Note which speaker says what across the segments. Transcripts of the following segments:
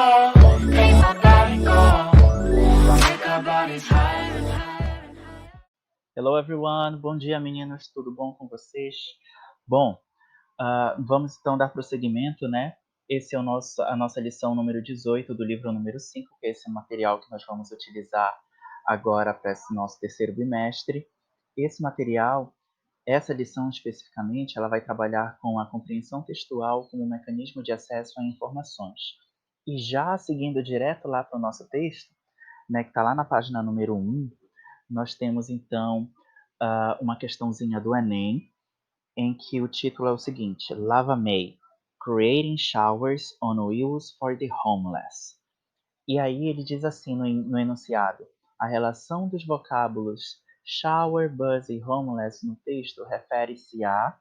Speaker 1: Make my body go. Make our bodies higher and higher and higher.
Speaker 2: Hello everyone, bom dia meninos, tudo bom com vocês? Bom, vamos então dar prosseguimento, né? Esse é a nossa lição número 18 do livro número 5, que é esse material que nós vamos utilizar agora para esse nosso terceiro bimestre. Esse material, essa lição especificamente, ela vai trabalhar com a compreensão textual como um mecanismo de acesso a informações. E já seguindo direto lá para o nosso texto, né, que está lá na página número 1, nós temos então uma questãozinha do Enem, em que o título é o seguinte: Lava May, Creating Showers on Wheels for the Homeless. E aí ele diz assim no enunciado: a relação dos vocábulos shower, bus e homeless no texto refere-se a...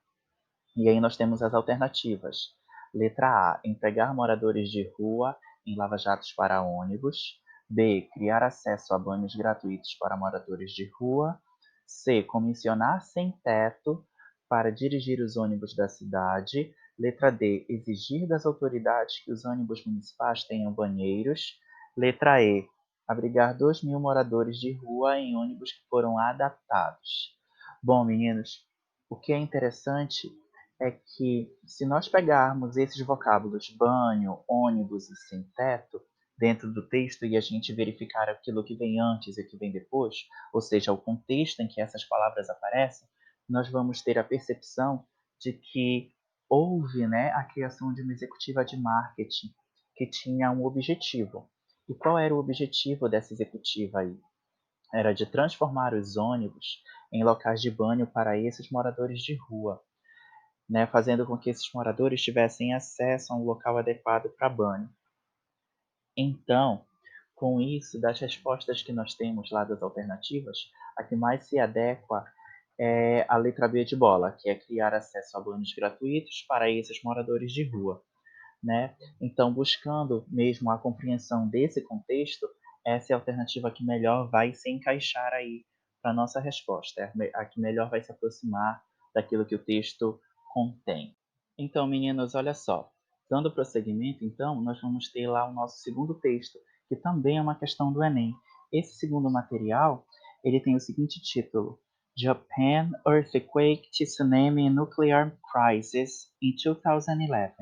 Speaker 2: E aí nós temos as alternativas. Letra A, empregar moradores de rua em lava-jatos para ônibus. B, criar acesso a banhos gratuitos para moradores de rua. C, comissionar sem-teto para dirigir os ônibus da cidade. Letra D, exigir das autoridades que os ônibus municipais tenham banheiros. Letra E, abrigar 2.000 moradores de rua em ônibus que foram adaptados. Bom, meninos, o que é interessante é que, se nós pegarmos esses vocábulos banho, ônibus e sem teto dentro do texto e a gente verificar aquilo que vem antes e o que vem depois, ou seja, o contexto em que essas palavras aparecem, nós vamos ter a percepção de que houve, né, a criação de uma executiva de marketing que tinha um objetivo. E qual era o objetivo dessa executiva aí? Era de transformar os ônibus em locais de banho para esses moradores de rua, né, fazendo com que esses moradores tivessem acesso a um local adequado para banho. Então, com isso, das respostas que nós temos lá das alternativas, a que mais se adequa é a letra B de bola, que é criar acesso a banhos gratuitos para esses moradores de rua, né? Então, buscando mesmo a compreensão desse contexto, essa é a alternativa que melhor vai se encaixar aí para a nossa resposta, é a que melhor vai se aproximar daquilo que o texto contém. Então, meninos, olha só. Dando prosseguimento, então, nós vamos ter lá o nosso segundo texto, que também é uma questão do Enem. Esse segundo material, ele tem o seguinte título: Japan Earthquake, Tsunami and Nuclear Crisis in 2011.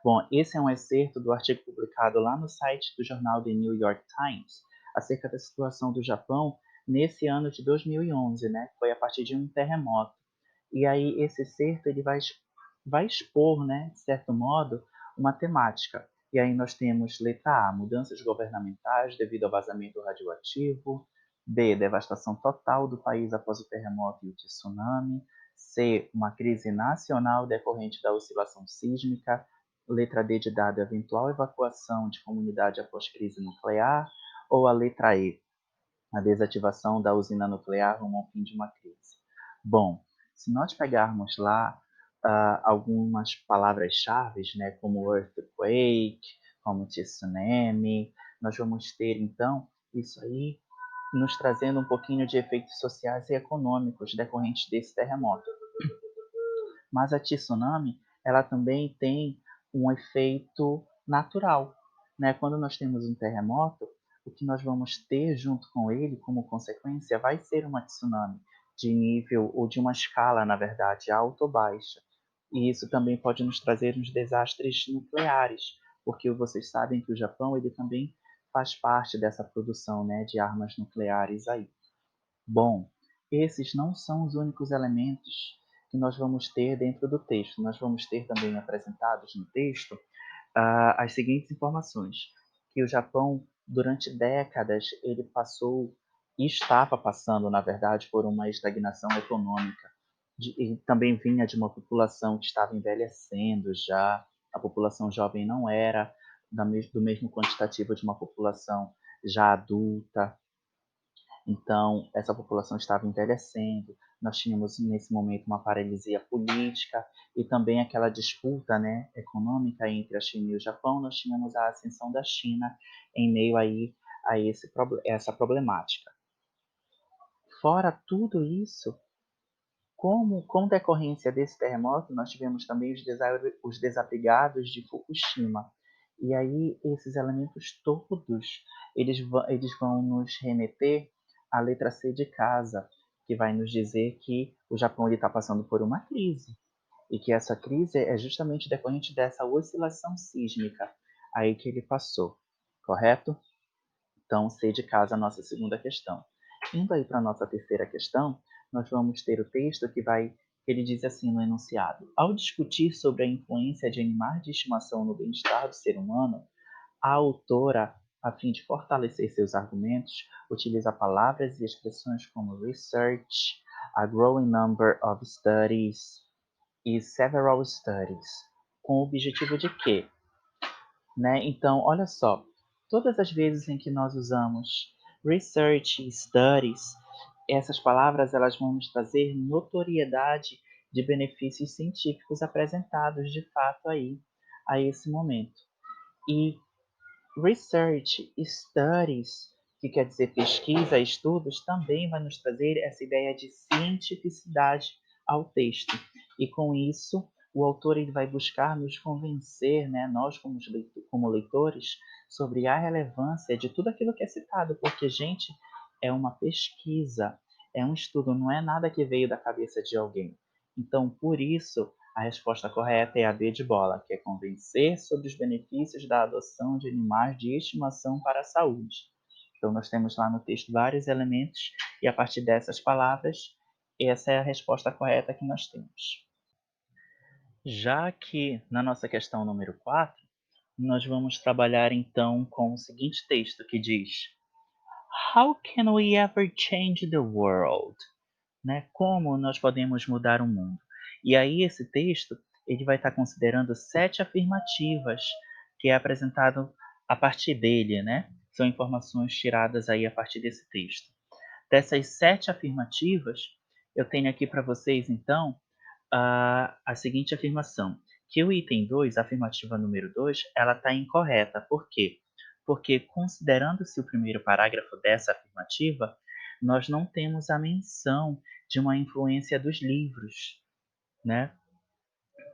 Speaker 2: Bom, esse é um excerto do artigo publicado lá no site do jornal The New York Times, acerca da situação do Japão nesse ano de 2011, né? Foi a partir de um terremoto. E aí esse excerto ele vai expor, né, de certo modo, uma temática. E aí nós temos letra A, mudanças governamentais devido ao vazamento radioativo. B, devastação total do país após o terremoto e o tsunami. C, uma crise nacional decorrente da oscilação sísmica. Letra D de dado, eventual evacuação de comunidade após crise nuclear. Ou a letra E, a desativação da usina nuclear rumo ao fim de uma crise. Bom, se nós pegarmos lá algumas palavras-chave, né, como earthquake, como tsunami, nós vamos ter, então, isso aí nos trazendo um pouquinho de efeitos sociais e econômicos decorrentes desse terremoto. Mas a tsunami, ela também tem um efeito natural, né? Quando nós temos um terremoto, o que nós vamos ter junto com ele, como consequência, vai ser uma tsunami de nível ou de uma escala, na verdade, alta ou baixa. E isso também pode nos trazer uns desastres nucleares, porque vocês sabem que o Japão ele também faz parte dessa produção, né, de armas nucleares aí. Bom, esses não são os únicos elementos que nós vamos ter dentro do texto. Nós vamos ter também apresentados no texto as seguintes informações: que o Japão, durante décadas, ele passou e estava passando, na verdade, por uma estagnação econômica. E também vinha de uma população que estava envelhecendo já. A população jovem não era do mesmo quantitativo de uma população já adulta. Então, essa população estava envelhecendo, nós tínhamos nesse momento uma paralisia política e também aquela disputa, né, econômica entre a China e o Japão. Nós tínhamos a ascensão da China em meio aí a essa problemática. Fora tudo isso, com decorrência desse terremoto, nós tivemos também os desabrigados de Fukushima. E aí esses elementos todos, eles vão nos remeter à letra C de casa, que vai nos dizer que o Japão está passando por uma crise, e que essa crise é justamente decorrente dessa oscilação sísmica aí que ele passou, correto? Então, C de casa, a nossa segunda questão. Indo aí para a nossa terceira questão, nós vamos ter o texto que ele diz assim no enunciado: ao discutir sobre a influência de animais de estimação no bem-estar do ser humano, a autora, a fim de fortalecer seus argumentos, utiliza palavras e expressões como research, a growing number of studies e several studies, com o objetivo de quê? Né? Então, olha só, todas as vezes em que nós usamos research e studies, essas palavras elas vão nos trazer notoriedade de benefícios científicos apresentados de fato aí a esse momento. E research, studies, que quer dizer pesquisa, estudos, também vai nos trazer essa ideia de cientificidade ao texto. E com isso, o autor ele vai buscar nos convencer, né, nós como leitores, sobre a relevância de tudo aquilo que é citado, porque, gente, é uma pesquisa, é um estudo, não é nada que veio da cabeça de alguém. Então, por isso, a resposta correta é a B de bola, que é convencer sobre os benefícios da adoção de animais de estimação para a saúde. Então, nós temos lá no texto vários elementos e a partir dessas palavras, essa é a resposta correta que nós temos. Já que na nossa questão número 4, nós vamos trabalhar então com o seguinte texto que diz: How can we ever change the world? Né? Como nós podemos mudar o mundo? E aí esse texto ele vai estar considerando 7 afirmativas que é apresentado a partir dele, né? São informações tiradas aí a partir desse texto. Dessas 7 afirmativas, eu tenho aqui para vocês então a seguinte afirmação, que o item 2, a afirmativa número 2, ela está incorreta. Por quê? Porque, considerando-se o primeiro parágrafo dessa afirmativa, nós não temos a menção de uma influência dos livros, né?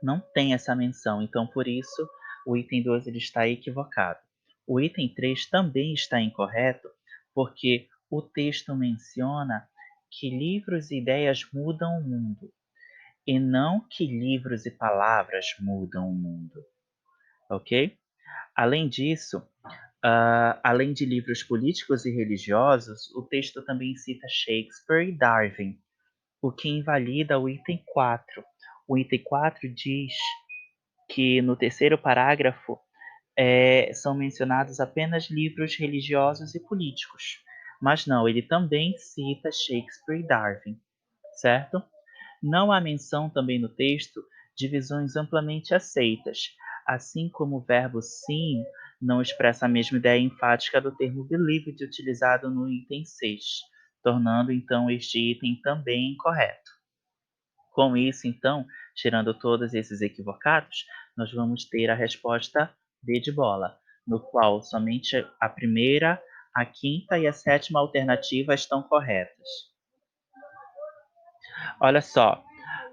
Speaker 2: Não tem essa menção, então por isso o item 2 ele está equivocado. O item 3 também está incorreto, porque o texto menciona que livros e ideias mudam o mundo e não que livros e palavras mudam o mundo, ok? Além disso, além de livros políticos e religiosos, o texto também cita Shakespeare e Darwin, o que invalida o item 4. O item 4 diz que no terceiro parágrafo são mencionados apenas livros religiosos e políticos. Mas não, ele também cita Shakespeare e Darwin, certo? Não há menção também no texto de visões amplamente aceitas, assim como o verbo sim não expressa a mesma ideia enfática do termo believed utilizado no item 6, tornando então este item também incorreto. Com isso, então, tirando todos esses equivocados, nós vamos ter a resposta D de bola, no qual somente a primeira, a quinta e a sétima alternativa estão corretas. Olha só,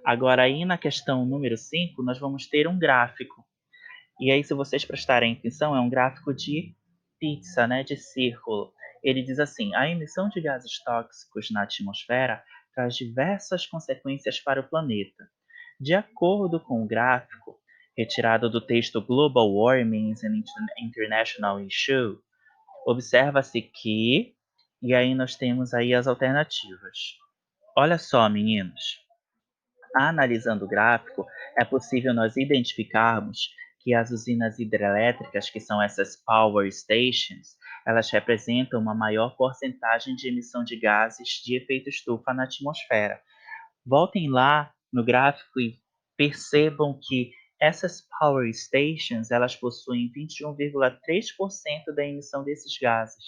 Speaker 2: agora aí na questão número 5, nós vamos ter um gráfico. E aí, se vocês prestarem atenção, é um gráfico de pizza, né, de círculo. Ele diz assim: a emissão de gases tóxicos na atmosfera traz diversas consequências para o planeta. De acordo com o gráfico, retirado do texto Global Warming is an International Issue, observa-se que, e aí nós temos aí as alternativas. Olha só, meninos. Analisando o gráfico, é possível nós identificarmos que as usinas hidrelétricas, que são essas power stations, elas representam uma maior porcentagem de emissão de gases de efeito estufa na atmosfera. Voltem lá no gráfico e percebam que essas power stations, elas possuem 21,3% da emissão desses gases.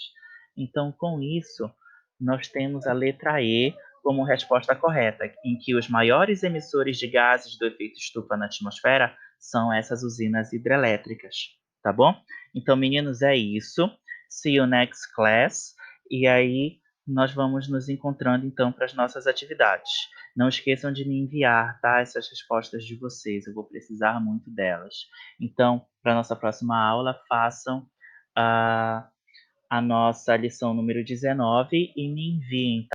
Speaker 2: Então, com isso, nós temos a letra E como resposta correta, em que os maiores emissores de gases do efeito estufa na atmosfera são essas usinas hidrelétricas, tá bom? Então, meninos, é isso. See you next class. E aí, nós vamos nos encontrando então para as nossas atividades. Não esqueçam de me enviar, tá, essas respostas de vocês, eu vou precisar muito delas. Então, para nossa próxima aula, façam a nossa lição número 19 e me enviem.